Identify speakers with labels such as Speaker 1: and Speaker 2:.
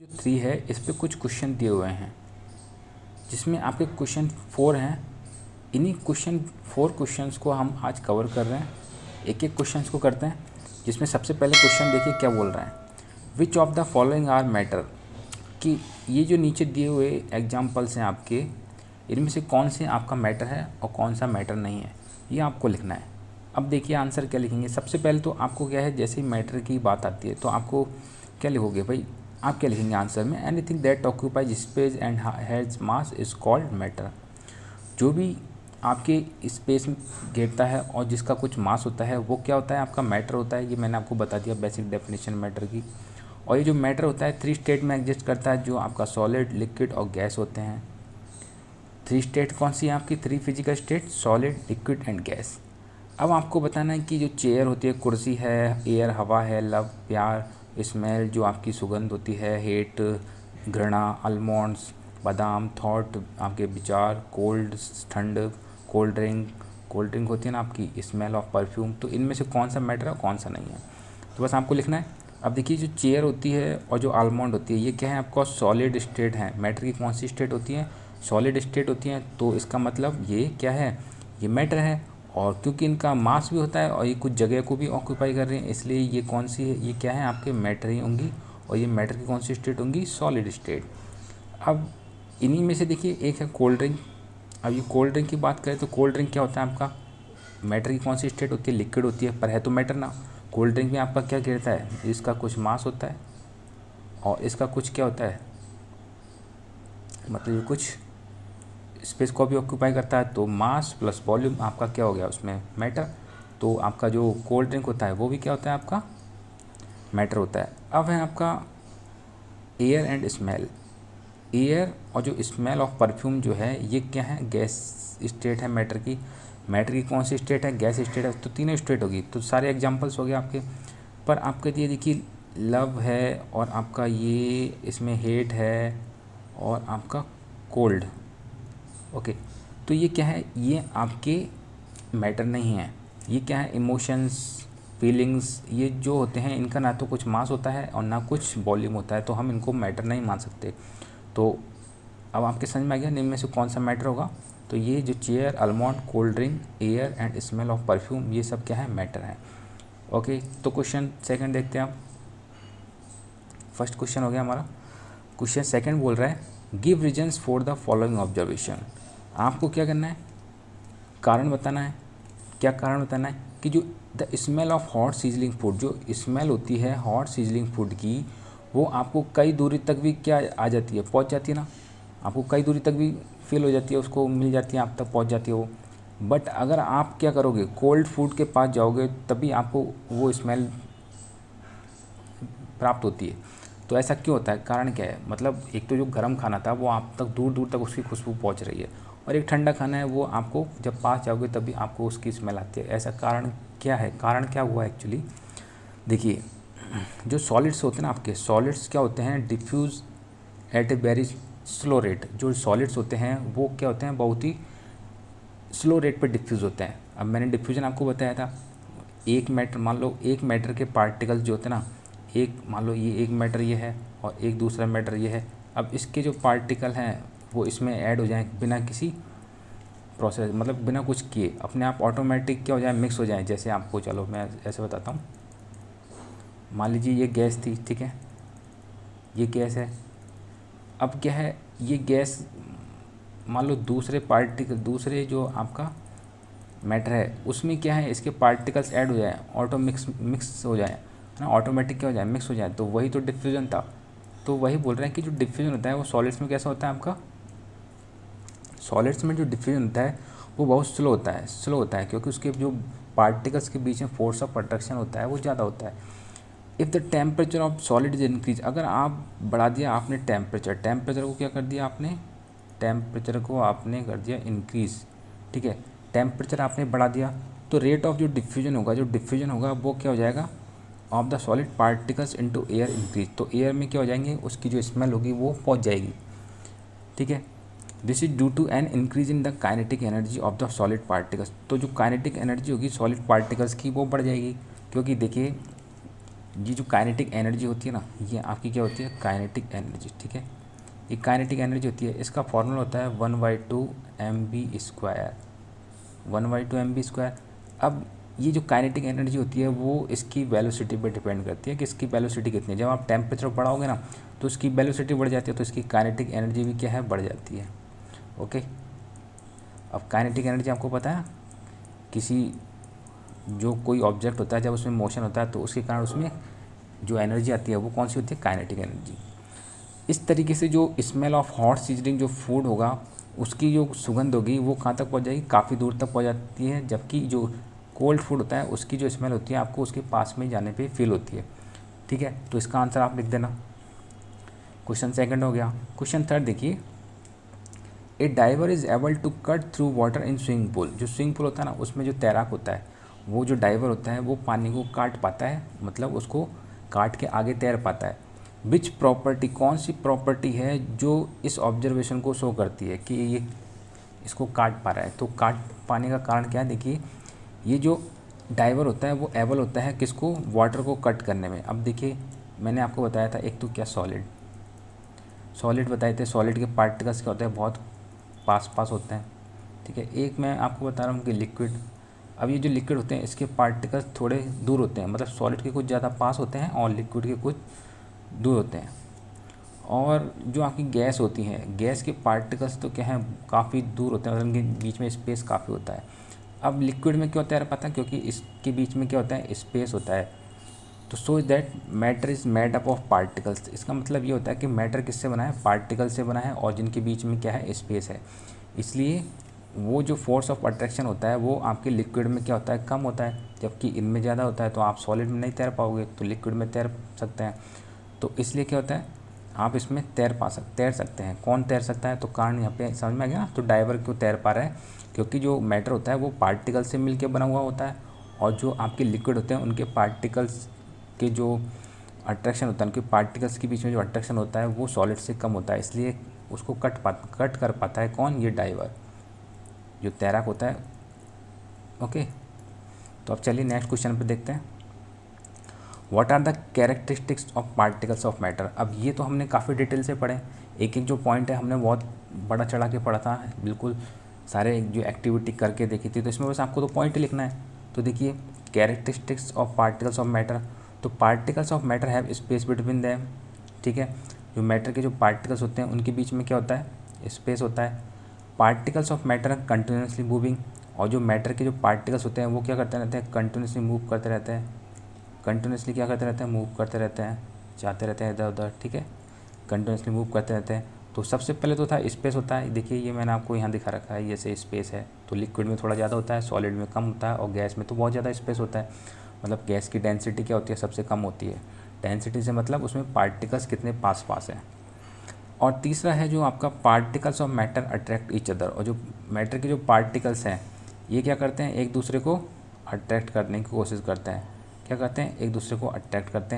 Speaker 1: जो 3 है इस पे कुछ क्वेश्चन दिए हुए हैं जिसमें आपके क्वेश्चन 4 हैं। इन्हीं क्वेश्चन 4 क्वेश्चंस को हम आज कवर कर रहे हैं। एक एक क्वेश्चंस को करते हैं, जिसमें सबसे पहले क्वेश्चन देखिए क्या बोल रहा है। Which of the following are matter, कि ये जो नीचे दिए हुए एग्जाम्पल्स हैं आपके, इनमें से कौन से आपका मैटर है और कौन सा मैटर नहीं है, ये आपको लिखना है। अब देखिए आंसर क्या लिखेंगे। सबसे पहले तो आपको क्या है, जैसे ही मैटर की बात आती है तो आपको क्या लिखोगे भाई, आप क्या लिखेंगे आंसर में, anything that occupies space and has mass is called matter. जो भी आपके स्पेस में घेरता है और जिसका कुछ मास होता है वो क्या होता है, आपका मैटर होता है। ये मैंने आपको बता दिया बेसिक डेफिनेशन मैटर की। और ये जो मैटर होता है 3 स्टेट में एग्जिस्ट करता है, जो आपका सॉलिड, लिक्विड और गैस होते हैं। 3 स्टेट कौन सी है आपकी, 3 physical state, solid, liquid and gas. अब आपको बताना है कि जो चेयर होती है, कुर्सी है, एयर हवा है, लव प्यार, स्मेल जो आपकी सुगंध होती है, हेट घृणा, आलमंड्स बादाम, थॉट आपके विचार, कोल्ड ठंड, कोल्ड ड्रिंक होती है ना आपकी, स्मेल ऑफ परफ्यूम। तो इनमें से कौन सा मैटर है कौन सा नहीं है, तो बस आपको लिखना है। अब देखिए जो चेयर होती है और जो आलमंड होती है, ये क्या है आपका सॉलिड स्टेट है। मैटर की कौन सी स्टेट होती है, सॉलिड स्टेट होती हैं। तो इसका मतलब ये क्या है, ये मैटर है। और क्योंकि इनका मास भी होता है और ये कुछ जगह को भी ऑक्यूपाई कर रहे हैं, इसलिए ये कौन सी है, ये क्या है आपके मैटर ही होंगी। और ये मैटर की कौन सी स्टेट होंगी, सॉलिड स्टेट। अब इन्हीं में से देखिए एक है कोल्ड ड्रिंक। अब ये कोल्ड ड्रिंक की बात करें तो कोल्ड ड्रिंक क्या होता है आपका, मैटर की कौन सी स्टेट होती है, लिक्विड होती है, पर है तो मैटर ना। कोल्ड ड्रिंक में आपका क्या गिरता है, इसका कुछ मास होता है और इसका कुछ क्या होता है, मतलब ये कुछ स्पेस को भी ऑक्यूपाई करता है। तो मास प्लस वॉल्यूम आपका क्या हो गया उसमें, मैटर। तो आपका जो कोल्ड ड्रिंक होता है वो भी क्या होता है आपका, मैटर होता है। अब है आपका एयर एंड स्मेल। एयर और जो स्मेल ऑफ परफ्यूम जो है, ये क्या है, गैस स्टेट है मैटर की। मैटर की कौन सी स्टेट है, गैस स्टेट है। तो तीनों स्टेट होगी। तो सारे एग्जांपल्स हो गए आपके। पर आपके लिए देखिए लव है और आपका ये इसमें हेट है और आपका कोल्ड। ओके, तो ये क्या है, ये आपके मैटर नहीं है। ये क्या है, इमोशंस, फीलिंग्स, ये जो होते हैं इनका ना तो कुछ मास होता है और ना कुछ वॉल्यूम होता है, तो हम इनको मैटर नहीं मान सकते। तो अब आपके समझ में आ गया इनमें से कौन सा मैटर होगा। तो ये जो chair, almond, cold drink, air and smell of perfume, ये सब क्या है, मैटर है। ओके, तो क्वेश्चन सेकंड देखते हैं आप। फर्स्ट क्वेश्चन हो गया हमारा। क्वेश्चन सेकंड बोल रहा है give reasons for the following observation. आपको क्या करना है, कारण बताना है। क्या कारण बताना है कि जो the smell of hot sizzling food, जो स्मेल होती है हॉट सीजलिंग फूड की, वो आपको कई दूरी तक भी क्या आ जाती है, पहुंच जाती है ना। आपको कई दूरी तक भी फील हो जाती है, उसको मिल जाती है, आप तक पहुंच जाती है वो। बट अगर आप क्या करोगे, कोल्ड फूड के पास जाओगे तभी आपको वो स्मेल प्राप्त होती है। तो ऐसा क्यों होता है, कारण क्या है, मतलब एक तो जो गर्म खाना था वो आप तक दूर दूर तक उसकी खुशबू पहुंच रही है, और एक ठंडा खाना है वो आपको जब पास जाओगे तभी आपको उसकी स्मेल आती है। ऐसा कारण क्या है, कारण क्या हुआ एक्चुअली, देखिए जो सॉलिड्स होते हैं ना आपके, सॉलिड्स क्या होते हैं, diffuse at a very slow rate. जो सॉलिड्स होते हैं वो क्या होते हैं, बहुत ही स्लो रेट पर डिफ्यूज़ होते हैं। अब मैंने डिफ्यूजन आपको बताया था, एक मैटर, मान लो एक मैटर के पार्टिकल्स जो होते हैं ना, एक मान लो ये एक मैटर ये है और एक दूसरा मैटर ये है। अब इसके जो पार्टिकल हैं वो इसमें ऐड हो जाएं बिना किसी प्रोसेस, मतलब बिना कुछ किए, अपने आप ऑटोमेटिक क्या हो जाए, मिक्स हो जाए। जैसे आपको, चलो मैं ऐसे बताता हूँ, मान लीजिए ये गैस थी, ठीक है, ये गैस है। अब क्या है, ये गैस मान लो दूसरे पार्टिकल, दूसरे जो आपका मैटर है उसमें क्या है, इसके पार्टिकल्स ऐड हो जाए, ऑटो मिक्स हो जाए ना, ऑटोमेटिक क्या हो जाए, मिक्स हो जाए। तो वही तो डिफ्यूजन था। तो वही बोल रहे हैं कि जो डिफ्यूजन होता है वो सॉलिड्स में कैसा होता है आपका, सॉलिड्स में जो डिफ्यूजन होता है वो बहुत स्लो होता है, स्लो होता है, क्योंकि उसके जो पार्टिकल्स के बीच में फोर्स ऑफ अट्रैक्शन होता है वो ज़्यादा होता है। If the temperature of solid is increase, अगर आप बढ़ा दिया आपने टेम्परेचर को क्या कर दिया आपने, टेम्परेचर को आपने कर दिया इंक्रीज़, ठीक है, टेम्परेचर आपने बढ़ा दिया, तो रेट ऑफ जो डिफ्यूजन होगा, वो क्या हो जाएगा, of the solid particles into air increase. तो एयर में क्या हो जाएंगे, उसकी जो स्मेल होगी वो पहुंच जाएगी, ठीक है। This is due to an increase in the kinetic energy of the solid particles. तो जो काइनेटिक एनर्जी होगी सॉलिड पार्टिकल्स की वो बढ़ जाएगी, क्योंकि देखिए ये जो काइनेटिक एनर्जी होती है ना, ये आपकी क्या होती है, काइनेटिक एनर्जी, ठीक है। ये काइनेटिक एनर्जी होती है, इसका फॉर्मूला होता है 1/2 mv², 1/2 mv²। अब ये जो काइनेटिक एनर्जी होती है वो इसकी वेलोसिटी पे डिपेंड करती है कि इसकी वेलोसिटी कितनी है। जब आप टेम्परेचर बढ़ाओगे ना तो इसकी वेलोसिटी बढ़ जाती है, तो इसकी काइनेटिक एनर्जी भी क्या है, बढ़ जाती है। ओके, अब काइनेटिक एनर्जी आपको पता है, किसी जो कोई ऑब्जेक्ट होता है जब उसमें मोशन होता है तो उसके कारण उसमें जो एनर्जी आती है वो कौन सी होती है, काइनेटिक एनर्जी। इस तरीके से जो स्मेल ऑफ हॉट सीजनिंग जो फूड होगा उसकी जो सुगंध होगी वो कहाँ तक पहुँच जाएगी, काफ़ी दूर तक पहुँच जाती है, जबकि जो कोल्ड फूड होता है उसकी जो स्मेल होती है आपको उसके पास में जाने पे फील होती है। ठीक है, तो इसका आंसर आप लिख देना। क्वेश्चन सेकंड हो गया। क्वेश्चन थर्ड देखिए, a diver is able to cut through water in swimming pool. जो स्विमिंग पूल होता है ना उसमें जो तैराक होता है वो जो डाइवर होता है वो पानी को काट पाता है, मतलब उसको काट के आगे तैर पाता है। विच प्रॉपर्टी, कौन सी प्रॉपर्टी है जो इस ऑब्जर्वेशन को शो करती है कि ये इसको काट पा रहा है। तो काट पाने का कारण क्या है, देखिए ये जो डाइवर होता है वो एबल होता है किसको, वाटर को कट करने में। अब देखिए मैंने आपको बताया था एक तो क्या, सॉलिड बताए थे, सॉलिड के पार्टिकल्स क्या होते हैं, बहुत पास पास होते हैं। ठीक है, एक मैं आपको बता रहा हूँ कि लिक्विड। अब ये जो लिक्विड होते हैं इसके पार्टिकल्स थोड़े दूर होते हैं, मतलब सॉलिड के कुछ ज़्यादा पास होते हैं और लिक्विड के कुछ दूर होते हैं। और जो आपकी गैस होती है, गैस के पार्टिकल्स तो क्या है, काफ़ी दूर होते हैं, मतलब इनके बीच में स्पेस काफ़ी होता है। अब लिक्विड में क्या होता है पता है, क्योंकि इसके बीच में क्या होता है, स्पेस होता है। तो so that matter is made up of particles. इसका मतलब ये होता है कि मैटर किससे बना है, पार्टिकल से बना है, और जिनके बीच में क्या है, स्पेस है। इसलिए वो जो फोर्स ऑफ अट्रैक्शन होता है वो आपके लिक्विड में क्या होता है, कम होता है, जबकि इनमें ज़्यादा होता है। तो आप सॉलिड में नहीं तैर पाओगे, तो लिक्विड में तैर सकते हैं। तो इसलिए क्या होता है, आप इसमें तैर सकते हैं। कौन तैर सकता है, तो कारण यहाँ पे समझ में आ गया ना। तो डाइवर क्यों तैर पा रहा है, क्योंकि जो मैटर होता है वो पार्टिकल से मिलकर बना हुआ होता है, और जो आपके लिक्विड होते हैं उनके पार्टिकल्स के जो अट्रैक्शन होता है, उनके पार्टिकल्स के बीच में जो अट्रैक्शन होता है वो सॉलिड से कम होता है, इसलिए उसको कट कर पाता है कौन, ये डाइवर, जो तैराक होता है। ओके, तो अब चलिए नेक्स्ट क्वेश्चन पे देखते हैं। What are the characteristics of particles of matter. अब ये तो हमने काफ़ी डिटेल से पढ़े, एक एक जो पॉइंट है हमने बहुत बड़ा चढ़ा के पढ़ा था, बिल्कुल सारे जो एक्टिविटी करके देखी थी। तो इसमें बस आपको तो पॉइंट लिखना है। तो देखिए, characteristics of particles of matter. तो particles of matter have space between them. ठीक है, जो मैटर के जो पार्टिकल्स होते हैं उनके बीच में क्या होता है, स्पेस होता है। Particles of matter are continuously moving. और जो मैटर के जो पार्टिकल्स होते हैं वो क्या करते रहते हैं, कंटिन्यूसली मूव करते रहते हैं। कंटिन्यूसली क्या करते रहते हैं, मूव करते रहते हैं, जाते रहते हैं इधर उधर। ठीक है, कंटिन्यूसली मूव करते रहते हैं। तो सबसे पहले तो था स्पेस होता है। देखिए ये मैंने आपको यहाँ दिखा रखा है, ये से स्पेस है। तो लिक्विड में थोड़ा ज़्यादा होता है, सॉलिड में कम होता है, और गैस में तो बहुत ज़्यादा स्पेस होता है। मतलब गैस की डेंसिटी क्या होती है, सबसे कम होती है। डेंसिटी से मतलब उसमें पार्टिकल्स कितने पास पास हैं। और तीसरा है जो आपका particles of matter attract each other. और जो मैटर के जो पार्टिकल्स हैं ये क्या करते हैं, एक दूसरे को अट्रैक्ट करने की कोशिश करते हैं। क्या करते हैं, एक दूसरे को अट्रैक्ट करते हैं।